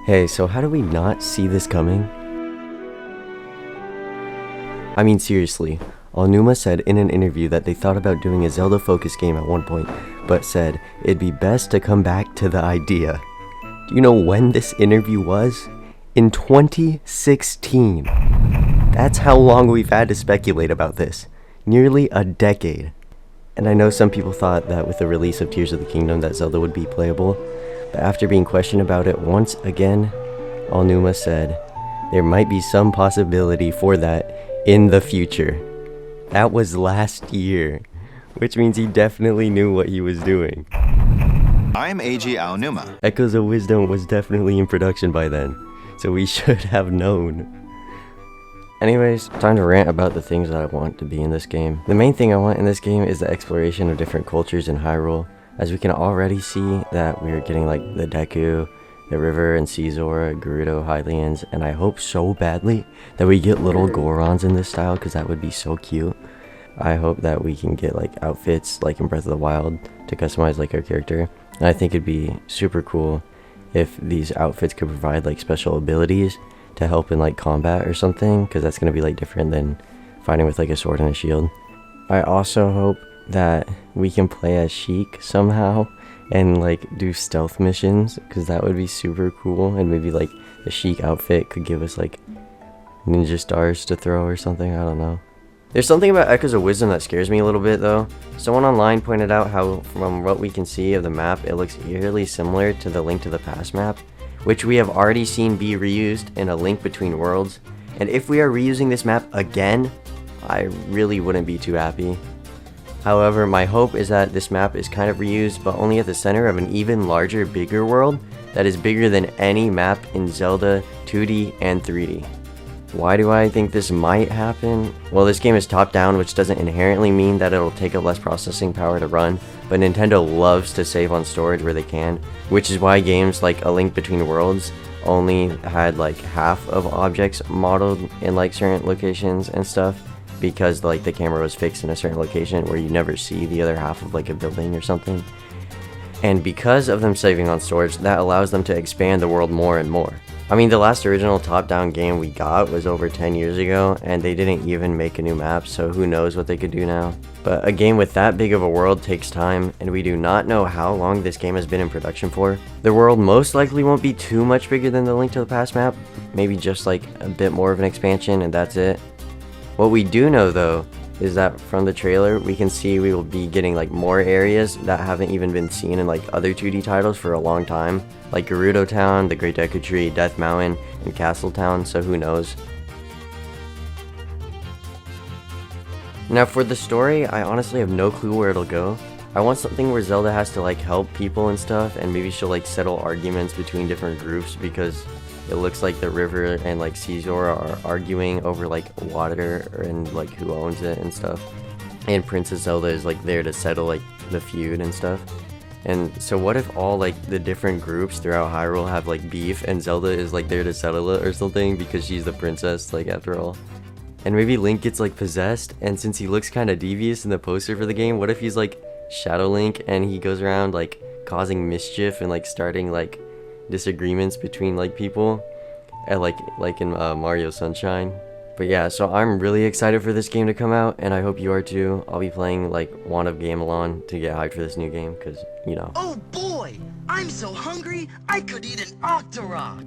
Hey, so how do we not see this coming? I mean, seriously, Aonuma said in an interview that they thought about doing a Zelda-focused game at one point, but said it'd be best to come back to the idea. Do you know when this interview was? In 2016. That's how long we've had to speculate about this. Nearly a decade. And I know some people thought that with the release of Tears of the Kingdom that Zelda would be playable, but after being questioned about it once again, Aonuma said there might be some possibility for that in the future. That was last year, which means he definitely knew what he was doing. I'm A.G. Aonuma. Echoes of Wisdom was definitely in production by then, so we should have known. Anyways, time to rant about the things that I want to be in this game. The main thing I want in this game is the exploration of different cultures in Hyrule, as we can already see that we're getting like the Deku, the River and Caesar, Gerudo, Hylians, and I hope so badly that we get little Gorons in this style because that would be so cute. I hope that we can get like outfits like in Breath of the Wild to customize like our character. And I think it'd be super cool if these outfits could provide like special abilities to help in like combat or something, because that's going to be like different than fighting with like a sword and a shield. I also hope that we can play as Sheik somehow and like do stealth missions, because that would be super cool, and maybe like the Sheik outfit could give us like ninja stars to throw or something. I don't know. There's something about Echoes of Wisdom that scares me a little bit though. Someone online pointed out how from what we can see of the map, it looks eerily similar to the Link to the Past map, which we have already seen be reused in A Link Between Worlds. And if we are reusing this map again, I really wouldn't be too happy. However, my hope is that this map is kind of reused, but only at the center of an even larger, bigger world that is bigger than any map in Zelda 2D and 3D. Why do I think this might happen? Well, this game is top-down, which doesn't inherently mean that it'll take up less processing power to run, but Nintendo loves to save on storage where they can, which is why games like A Link Between Worlds only had like half of objects modeled in like certain locations and stuff, because like the camera was fixed in a certain location where you never see the other half of like a building or something. And because of them saving on storage, that allows them to expand the world more and more. I mean, the last original top-down game we got was over 10 years ago, and they didn't even make a new map, so who knows what they could do now. But a game with that big of a world takes time, and we do not know how long this game has been in production for. The world most likely won't be too much bigger than the Link to the Past map, maybe just like a bit more of an expansion and that's it. What we do know though is that from the trailer we can see we will be getting like more areas that haven't even been seen in like other 2D titles for a long time, like Gerudo Town, the Great Deku Tree, Death Mountain, and Castle Town, so who knows. Now for the story, I honestly have no clue where it'll go. I want something where Zelda has to like help people and stuff, and maybe she'll like settle arguments between different groups, because it looks like the River and like Caesar are arguing over like water and like who owns it and stuff. And Princess Zelda is like there to settle like the feud and stuff. And so what if all like the different groups throughout Hyrule have like beef and Zelda is like there to settle it or something, because she's the princess like after all. And maybe Link gets like possessed, and since he looks kind of devious in the poster for the game, what if he's like Shadow Link and he goes around like causing mischief and like starting like disagreements between like people, and like in Mario Sunshine. But yeah, so I'm really excited for this game to come out, and I hope you are too. I'll be playing like Wand of Gamelon to get hyped for this new game, because you know. Oh boy, I'm so hungry I could eat an Octorok.